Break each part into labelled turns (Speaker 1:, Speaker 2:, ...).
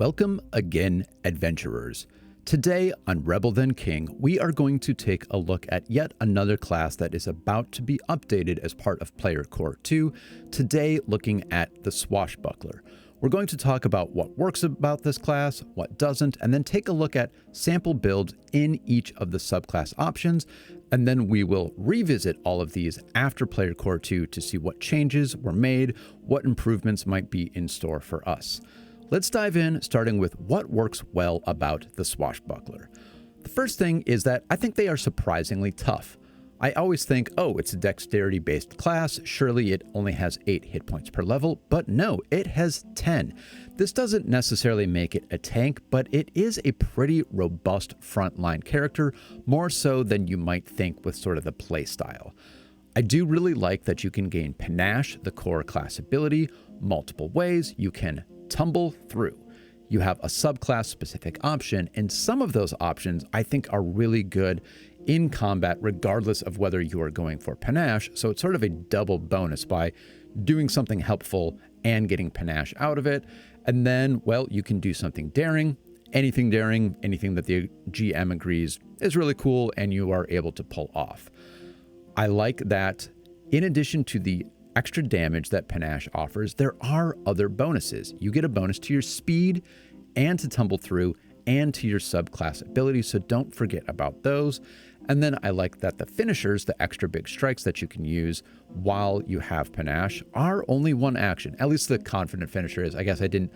Speaker 1: Welcome again, adventurers. Today on Rebel Then King, we are going to take a look at yet another class that is about to be updated as part of Player Core 2, today looking at the Swashbuckler. We're going to talk about what works about this class, what doesn't, and then take a look at sample builds in each of the subclass options, and then we will revisit all of these after Player Core 2 to see what changes were made, what improvements might be in store for us. Let's dive in, starting with what works well about the Swashbuckler. The first thing is that I think they are surprisingly tough. I always think, oh, it's a dexterity-based class, surely it only has 8 hit points per level, but no, it has 10. This doesn't necessarily make it a tank, but it is a pretty robust frontline character, more so than you might think with sort of the playstyle. I do really like that you can gain Panache, the core class ability, multiple ways. You can tumble through. You have a subclass specific option, and some of those options I think are really good in combat regardless of whether you are going for Panache, so it's sort of a double bonus by doing something helpful and getting Panache out of it. And then, well, you can do something daring, anything that the GM agrees is really cool and you are able to pull off. I like that in addition to the extra damage that Panache offers, there are other bonuses. You get a bonus to your speed and to tumble through and to your subclass ability, so don't forget about those. And then I like that the finishers, the extra big strikes that you can use while you have Panache, are only one action. At least the confident finisher is. I guess I didn't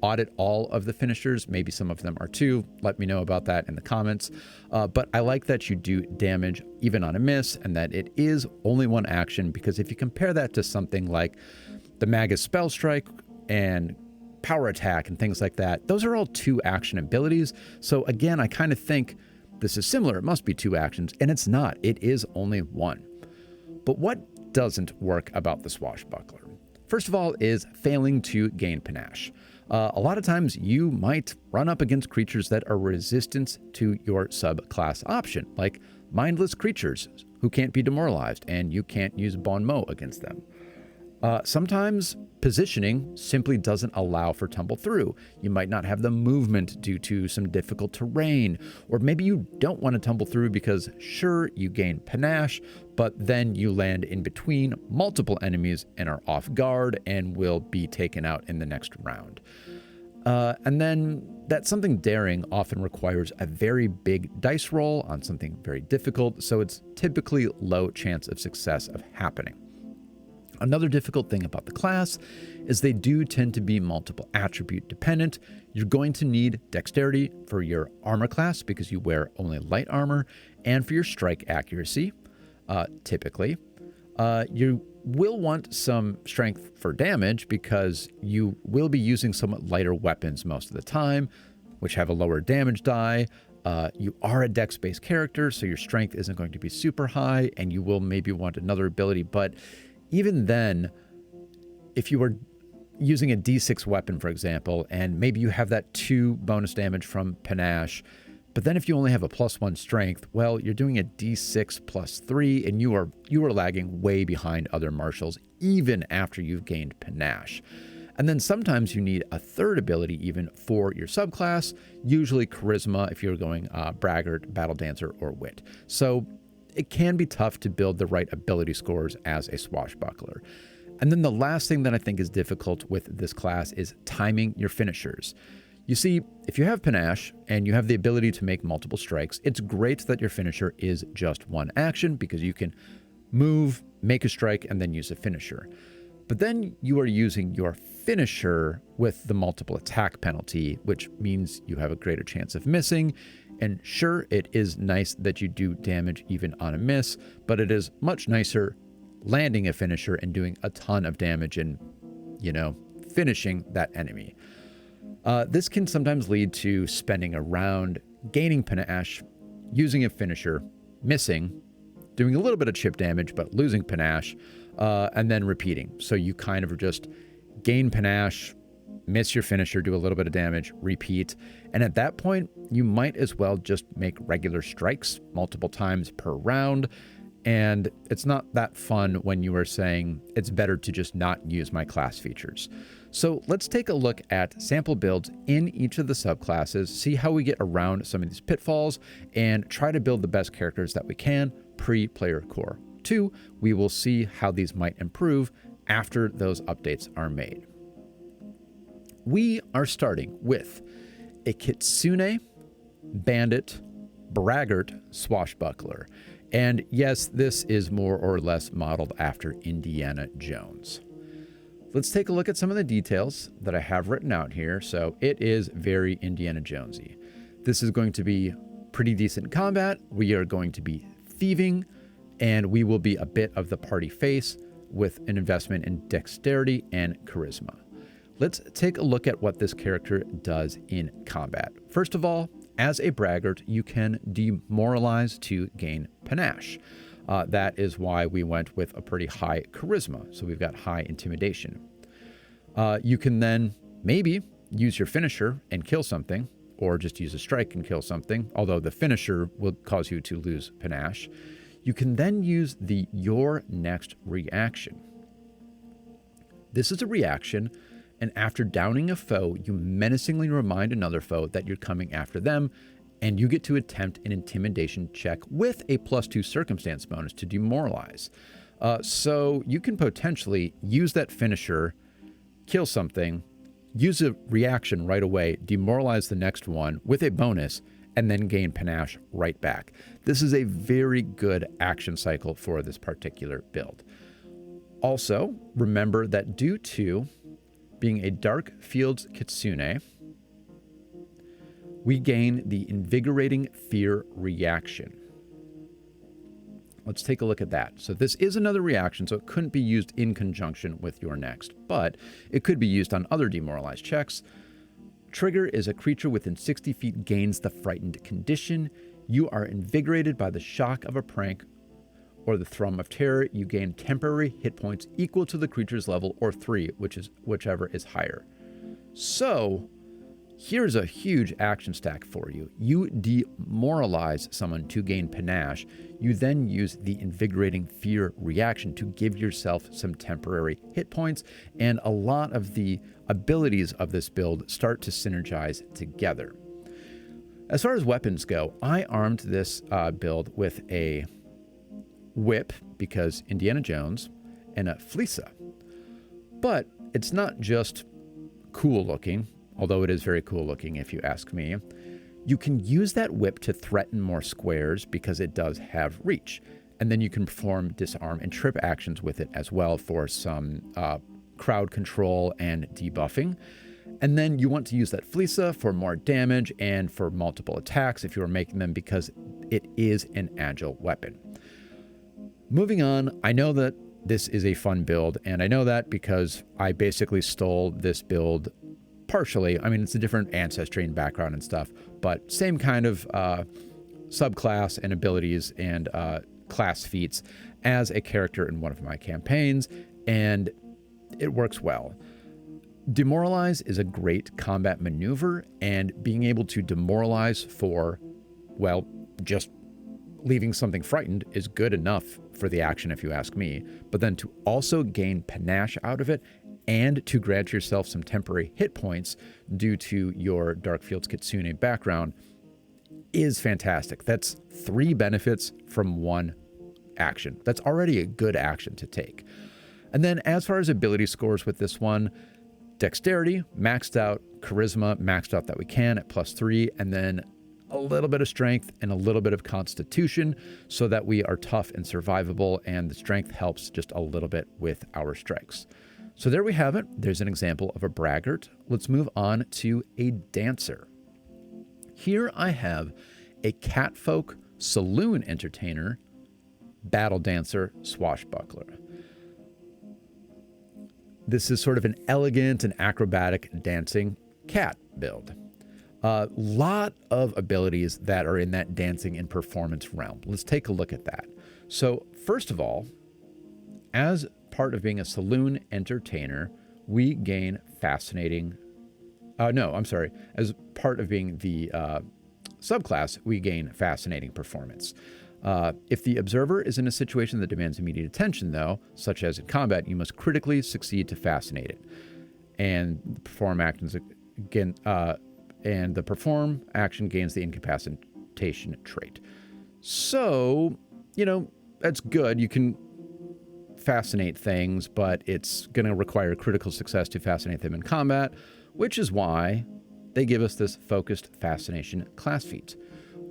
Speaker 1: audit all of the finishers. Maybe some of them are two. Let me know about that in the comments. But I like that you do damage even on a miss and that it is only one action, because if you compare that to something like the Magus Spell Strike and Power Attack and things like that, those are all 2 action abilities. So again, I kind of think this is similar. It must be 2 actions, and it's not. It is only 1. But what doesn't work about the Swashbuckler? First of all is failing to gain Panache. A lot of times you might run up against creatures that are resistant to your subclass option, like mindless creatures who can't be demoralized, and you can't use Bon Mot against them. Sometimes positioning simply doesn't allow for tumble through. You might not have the movement due to some difficult terrain, or maybe you don't want to tumble through because sure, you gain Panache, but then you land in between multiple enemies and are off guard and will be taken out in the next round. And then that something daring often requires a very big dice roll on something very difficult, so it's typically low chance of success of happening. Another difficult thing about the class is they do tend to be multiple attribute dependent. You're going to need dexterity for your armor class because you wear only light armor, and for your strike accuracy, typically. You will want some strength for damage because you will be using somewhat lighter weapons most of the time, which have a lower damage die. You are a dex-based character, so your strength isn't going to be super high, and you will maybe want another ability, but even then, if you were using a D6 weapon, for example, and maybe you have that 2 bonus damage from Panache, but then if you only have a +1 strength, well, you're doing a D6 +3, and you are lagging way behind other marshals, even after you've gained Panache. And then sometimes you need a 3rd ability even for your subclass, usually Charisma if you're going Braggart, Battle Dancer, or Wit. So it can be tough to build the right ability scores as a Swashbuckler. And then the last thing that I think is difficult with this class is timing your finishers. You see, if you have Panache and you have the ability to make multiple strikes, it's great that your finisher is just 1 action because you can move, make a strike, and then use a finisher. But then you are using your finisher with the multiple attack penalty, which means you have a greater chance of missing. And sure, it is nice that you do damage even on a miss, but it is much nicer landing a finisher and doing a ton of damage and, finishing that enemy. This can sometimes lead to spending a round, gaining Panache, using a finisher, missing, doing a little bit of chip damage, but losing Panache, and then repeating. So you kind of just gain Panache, miss your finisher, do a little bit of damage, repeat. And at that point, you might as well just make regular strikes multiple times per round. And it's not that fun when you are saying it's better to just not use my class features. So let's take a look at sample builds in each of the subclasses, see how we get around some of these pitfalls, and try to build the best characters that we can pre-Player Core 2. We will see how these might improve after those updates are made. We are starting with a Kitsune Bandit Braggart Swashbuckler. And yes, this is more or less modeled after Indiana Jones. Let's take a look at some of the details that I have written out here. So it is very Indiana Jonesy. This is going to be pretty decent combat. We are going to be thieving, and we will be a bit of the party face with an investment in dexterity and charisma. Let's take a look at what this character does in combat. First of all, as a braggart, you can demoralize to gain panache. That is why we went with a pretty high charisma. So we've got high intimidation. You can then maybe use your finisher and kill something, or just use a strike and kill something, although the finisher will cause you to lose panache. You can then use the your next reaction. This is a reaction, and after downing a foe, you menacingly remind another foe that you're coming after them, and you get to attempt an intimidation check with a +2 circumstance bonus to demoralize. So you can potentially use that finisher, kill something, use a reaction right away, demoralize the next one with a bonus, and then gain panache right back. This is a very good action cycle for this particular build. Also, remember that due to being a Dark Fields Kitsune, we gain the Invigorating Fear reaction. Let's take a look at that. So this is another reaction, so it couldn't be used in conjunction with your next, but it could be used on other demoralized checks. Trigger is a creature within 60 feet gains the frightened condition. You are invigorated by the shock of a prank or the thrum of terror. You gain temporary hit points equal to the creature's level or 3, whichever is higher. So here's a huge action stack for you. You demoralize someone to gain panache. You then use the Invigorating Fear reaction to give yourself some temporary hit points, and a lot of the abilities of this build start to synergize together. As far as weapons go, I armed this build with a whip, because Indiana Jones, and a fleeca. But it's not just cool looking, although it is very cool looking if you ask me. You can use that whip to threaten more squares because it does have reach. And then you can perform disarm and trip actions with it as well for some crowd control and debuffing. And then you want to use that fleeca for more damage and for multiple attacks if you are making them, because it is an agile weapon. Moving on, I know that this is a fun build, and I know that because I basically stole this build partially. I mean, it's a different ancestry and background and stuff, but same kind of subclass and abilities and class feats as a character in one of my campaigns, and it works well. Demoralize is a great combat maneuver, and being able to demoralize for, well, just leaving something frightened is good enough for the action, if you ask me. But then to also gain panache out of it and to grant yourself some temporary hit points due to your Darkfields Kitsune background is fantastic. That's 3 benefits from 1 action. That's already a good action to take. And then as far as ability scores with this one, dexterity maxed out, charisma maxed out that we can at +3, and then a little bit of strength and a little bit of constitution so that we are tough and survivable, and the strength helps just a little bit with our strikes. So there we have it. There's an example of a braggart. Let's move on to a dancer. Here I have a catfolk saloon entertainer, battle dancer, Swashbuckler. This is sort of an elegant and acrobatic dancing cat build. A lot of abilities that are in that dancing and performance realm. Let's take a look at that. So first of all, as part of being a saloon entertainer, we gain fascinating... As part of being the subclass, we gain fascinating performance. If the observer is in a situation that demands immediate attention, though, such as in combat, you must critically succeed to fascinate it. And the perform actions again, and the perform action gains the incapacitation trait. So, that's good. You can fascinate things, but it's going to require critical success to fascinate them in combat, which is why they give us this focused fascination class feat.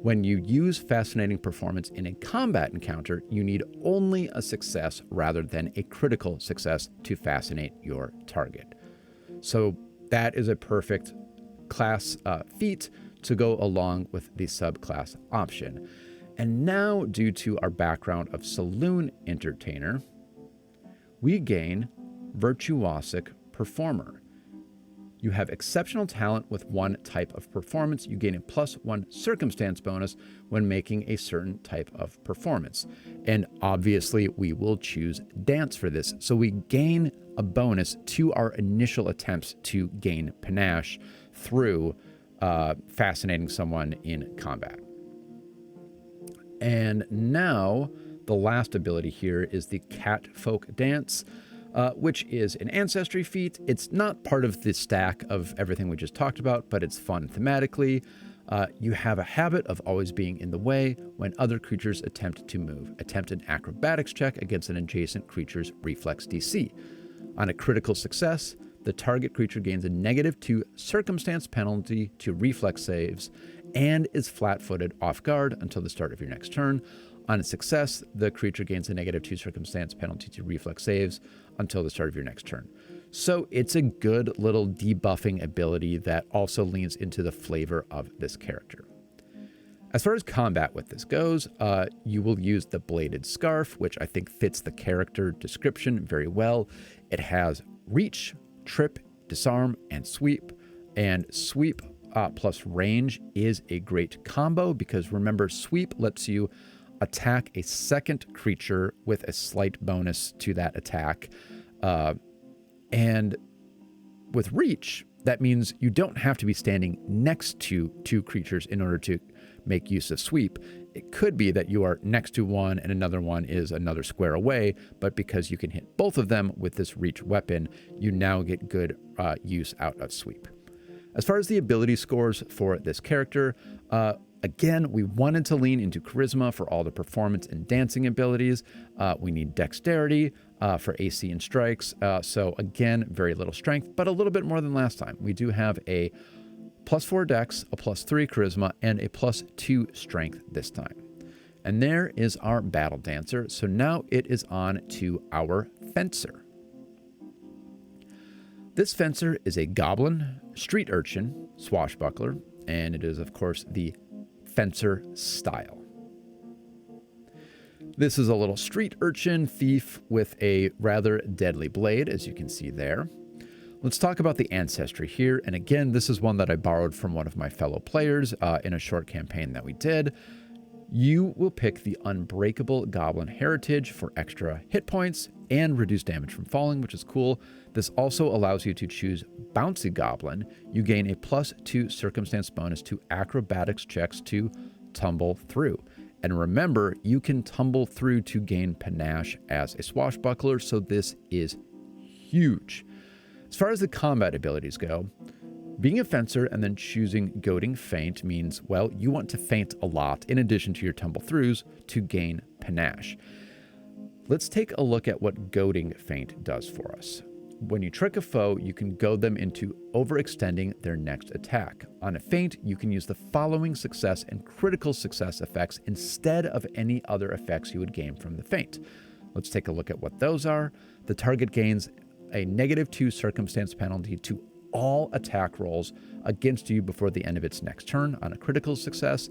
Speaker 1: When you use fascinating performance in a combat encounter, you need only a success rather than a critical success to fascinate your target. So that is a perfect class feat to go along with the subclass option. And now, due to our background of Saloon Entertainer, we gain Virtuosic Performer. You have exceptional talent with one type of performance. You gain a +1 circumstance bonus when making a certain type of performance. And obviously, we will choose dance for this. So we gain a bonus to our initial attempts to gain panache through fascinating someone in combat. And now, the last ability here is the Catfolk Dance, which is an ancestry feat. It's not part of the stack of everything we just talked about, but it's fun thematically. You have a habit of always being in the way when other creatures attempt to move. Attempt an acrobatics check against an adjacent creature's reflex DC. On a critical success, the target creature gains a -2 circumstance penalty to reflex saves and is flat-footed off guard until the start of your next turn. On a success, the creature gains a -2 circumstance penalty to reflex saves until the start of your next turn. So it's a good little debuffing ability that also leans into the flavor of this character. As far as combat with this goes, you will use the Bladed Scarf, which I think fits the character description very well. It has reach, trip, disarm, and sweep. And sweep plus range is a great combo because remember, sweep lets you attack a second creature with a slight bonus to that attack. And with reach, that means you don't have to be standing next to two creatures in order to make use of sweep. It could be that you are next to one and another one is another square away, but because you can hit both of them with this reach weapon, you now get good use out of sweep. As far as the ability scores for this character, again, we wanted to lean into charisma for all the performance and dancing abilities. We need dexterity for AC and strikes. So again, very little strength, but a little bit more than last time. We do have a +4 dex, a +3 charisma, and a +2 strength this time. And there is our battle dancer. So now it is on to our fencer. This fencer is a goblin, street urchin, swashbuckler, and it is, of course, the fencer style. This is a little street urchin thief with a rather deadly blade, as you can see there. Let's talk about the ancestry here. And again, this is one that I borrowed from one of my fellow players in a short campaign that we did. You will pick the Unbreakable Goblin Heritage for extra hit points and reduce damage from falling, which is cool. This also allows you to choose Bouncy Goblin. You gain a +2 circumstance bonus to acrobatics checks to tumble through. And remember, you can tumble through to gain panache as a swashbuckler, so this is huge. As far as the combat abilities go, being a fencer and then choosing Goading Feint means, well, you want to feint a lot in addition to your tumble throughs to gain panache. Let's take a look at what Goading Feint does for us. When you trick a foe, you can goad them into overextending their next attack. On a feint, you can use the following success and critical success effects instead of any other effects you would gain from the feint. Let's take a look at what those are. The target gains a -2 circumstance penalty to all attack rolls against you before the end of its next turn on a critical success.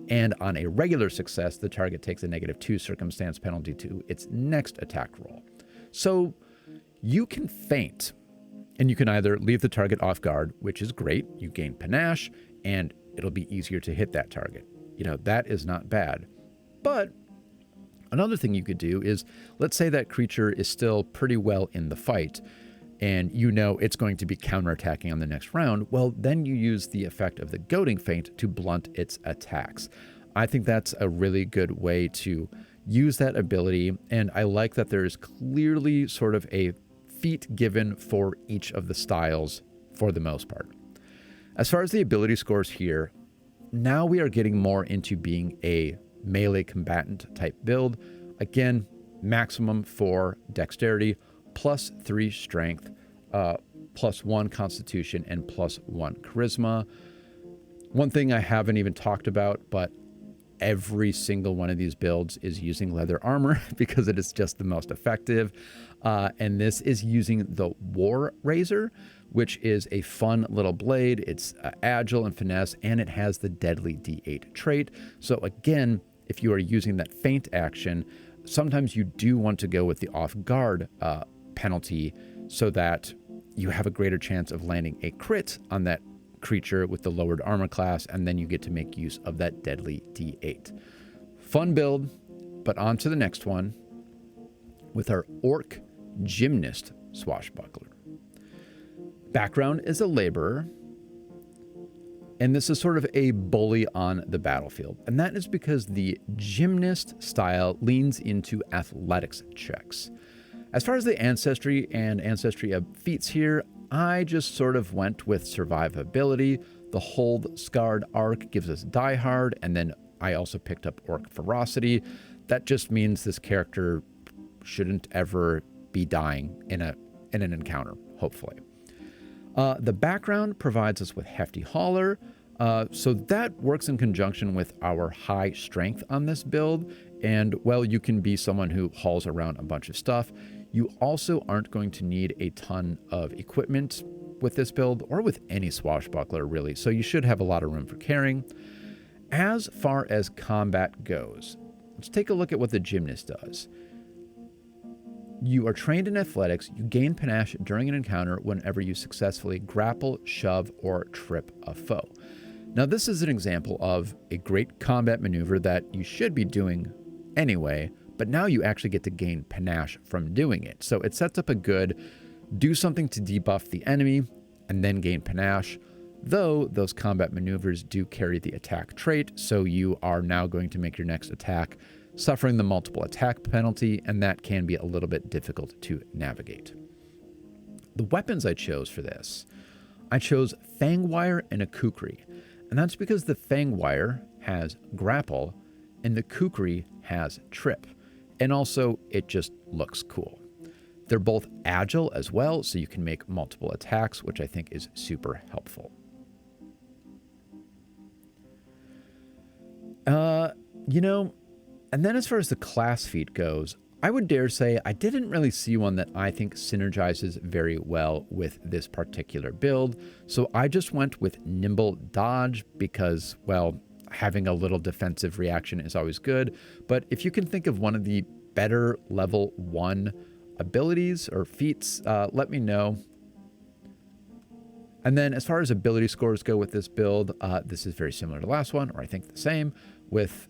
Speaker 1: And on a regular success, the target takes a -2 circumstance penalty to its next attack roll. So you can feint, and you can either leave the target off guard, which is great. You gain panache, and it'll be easier to hit that target. That is not bad. But another thing you could do is, let's say that creature is still pretty well in the fight, and it's going to be counterattacking on the next round. Well, then you use the effect of the Goading Feint to blunt its attacks. I think that's a really good way to use that ability. And I like that there's clearly sort of a feat given for each of the styles for the most part. As far as the ability scores here, now we are getting more into being a melee combatant type build. Again, maximum 4 dexterity, +3 strength, +1 constitution, and +1 charisma. One thing I haven't even talked about, but every single one of these builds is using leather armor because it is just the most effective. And this is using the War Razor, which is a fun little blade. It's agile and finesse, and it has the deadly D8 trait. So again, if you are using that feint action, sometimes you do want to go with the off guard penalty so that you have a greater chance of landing a crit on that creature with the lowered armor class, and then you get to make use of that deadly D8. Fun build, but on to the next one with our Orc Gymnast Swashbuckler. Background is a laborer, and this is sort of a bully on the battlefield, and that is because the Gymnast style leans into athletics checks. As far as the ancestry and ancestry of feats here, I just sort of went with survivability. The Hold Scarred Arc gives us Die Hard, and then I also picked up Orc Ferocity. That just means this character shouldn't ever be dying in an encounter, hopefully. The background provides us with Hefty Hauler, so that works in conjunction with our high strength on this build. And well, you can be someone who hauls around a bunch of stuff. You also aren't going to need a ton of equipment with this build, or with any swashbuckler really, so you should have a lot of room for carrying. As far as combat goes, let's take a look at what the Gymnast does. You are trained in athletics. You gain panache during an encounter whenever you successfully grapple, shove, or trip a foe. Now, this is an example of a great combat maneuver that you should be doing anyway, but now you actually get to gain panache from doing it. So it sets up a good do something to debuff the enemy and then gain panache, though those combat maneuvers do carry the attack trait, so you are now going to make your next attack suffering the multiple attack penalty, and that can be a little bit difficult to navigate. The weapons I chose for this, I chose Fangwire and a Kukri, and that's because the Fangwire has grapple and the Kukri has trip, and also it just looks cool. They're both agile as well, so you can make multiple attacks, which I think is super helpful. And then as far as the class feat goes, I would dare say I didn't really see one that I think synergizes very well with this particular build. So I just went with Nimble Dodge because, well, having a little defensive reaction is always good. But if you can think of one of the better level 1 abilities or feats, let me know. And then as far as ability scores go with this build, this is very similar to the last one, or I think the same, with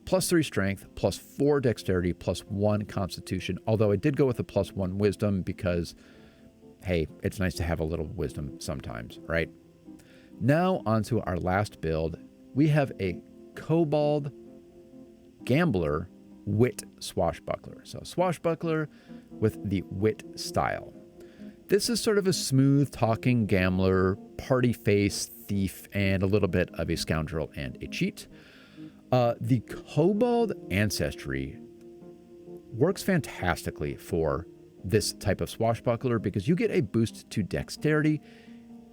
Speaker 1: +3 strength, +4 dexterity, +1 constitution, although I did go with a +1 wisdom because, hey, it's nice to have a little wisdom sometimes, right? Now onto our last build. We have a Kobold Gambler Wit Swashbuckler. So Swashbuckler with the Wit style. This is sort of a smooth talking gambler, party face, thief, and a little bit of a scoundrel and a cheat. The Kobold ancestry works fantastically for this type of swashbuckler because you get a boost to dexterity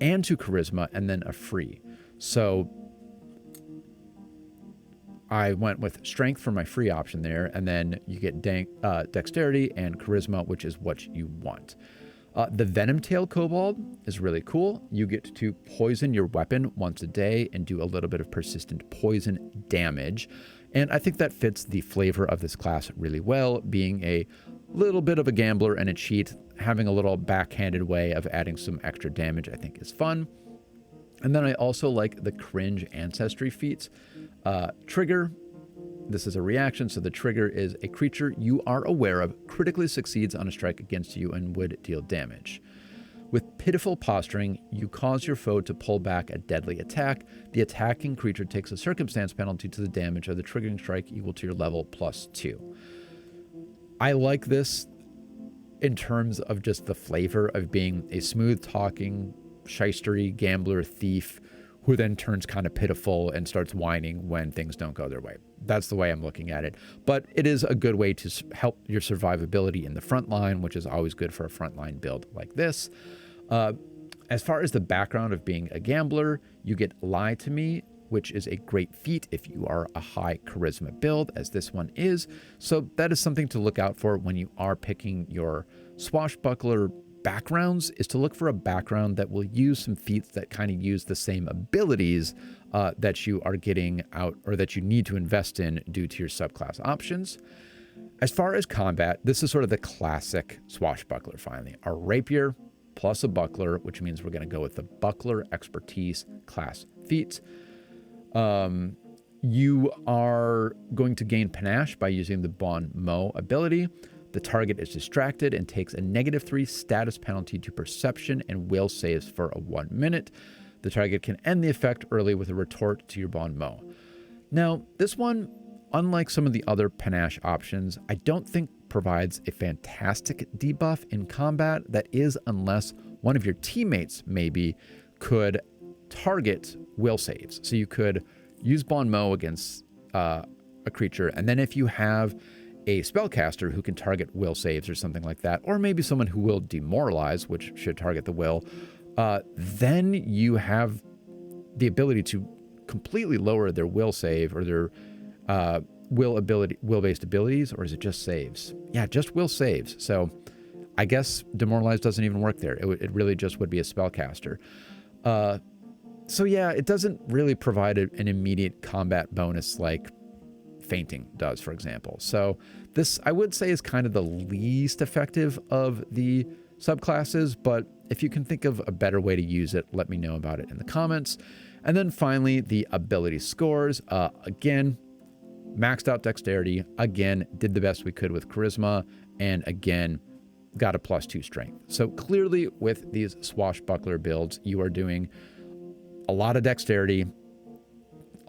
Speaker 1: and to charisma and then a free. So I went with strength for my free option there, and then you get dexterity and charisma, which is what you want. The Venom Tail Kobold is really cool. You get to poison your weapon once a day and do a little bit of persistent poison damage. And I think that fits the flavor of this class really well, being a little bit of a gambler and a cheat, having a little backhanded way of adding some extra damage I think is fun. And then I also like the Cringe Ancestry feats. Trigger. This is a reaction, so the trigger is a creature you are aware of critically succeeds on a strike against you and would deal damage. With pitiful posturing, you cause your foe to pull back a deadly attack. The attacking creature takes a circumstance penalty to the damage of the triggering strike equal to your level +2. I like this in terms of just the flavor of being a smooth-talking, shystery gambler thief who then turns kind of pitiful and starts whining when things don't go their way. That's the way I'm looking at it. But it is a good way to help your survivability in the front line, which is always good for a frontline build like this. As far as the background of being a gambler, you get Lie to Me, which is a great feat if you are a high charisma build, as this one is. So that is something to look out for when you are picking your Swashbuckler backgrounds, is to look for a background that will use some feats that kind of use the same abilities that you are getting out, or that you need to invest in due to your subclass options. As far as combat, this is sort of the classic Swashbuckler finally. A rapier plus a buckler, which means we're going to go with the buckler expertise class feats. You are going to gain panache by using the Bon Mot ability. The target is distracted and takes a -3 status penalty to perception and will saves for a 1 minute. The target can end the effect early with a retort to your Bon Mot. Now, this one, unlike some of the other panache options, I don't think provides a fantastic debuff in combat. That is, unless one of your teammates maybe could target will saves. So you could use Bon Mot against a creature, and then if you have a spellcaster who can target will saves or something like that, or maybe someone who will demoralize, which should target the will, then you have the ability to completely lower their will save or their will-based abilities, or is it just saves? Yeah, just will saves. So I guess demoralize doesn't even work there. It really just would be a spellcaster. So yeah, it doesn't really provide an immediate combat bonus like fainting does, for example. So this, I would say, is kind of the least effective of the subclasses, but if you can think of a better way to use it, let me know about it in the comments. And then finally, the ability scores. Again, maxed out dexterity, again, did the best we could with charisma, and again, got a +2 strength. So clearly with these Swashbuckler builds, you are doing a lot of dexterity,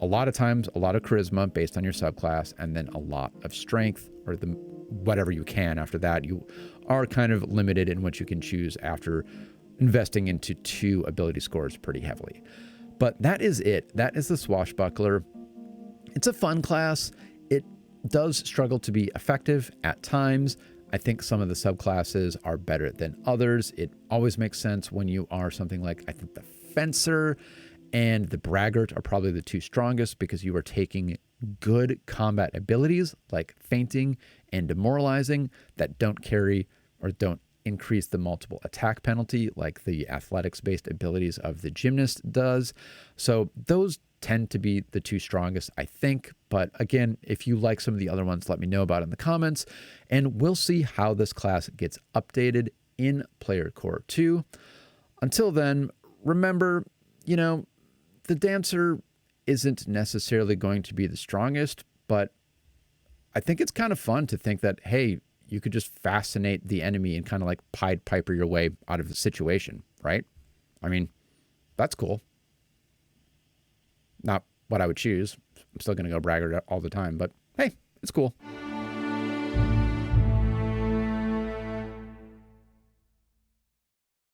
Speaker 1: a lot of times a lot of charisma based on your subclass, and then a lot of strength, or the whatever you can after that. You are kind of limited in what you can choose after investing into 2 ability scores pretty heavily. But that is it. That is the Swashbuckler. It's a fun class. It does struggle to be effective at times. I think some of the subclasses are better than others. It always makes sense when you are something like, I think the Fencer and the Braggart are probably the 2 strongest, because you are taking good combat abilities like fainting and demoralizing that don't carry or don't increase the multiple attack penalty like the athletics-based abilities of the Gymnast does. So those tend to be the 2 strongest, I think. But again, if you like some of the other ones, let me know about it in the comments, and we'll see how this class gets updated in Player Core 2. Until then, remember, you know, the Dancer isn't necessarily going to be the strongest, but I think it's kind of fun to think that, hey, you could just fascinate the enemy and kind of like Pied Piper your way out of the situation, right? I mean, that's cool. Not what I would choose. I'm still going to go Braggart all the time, but hey, it's cool.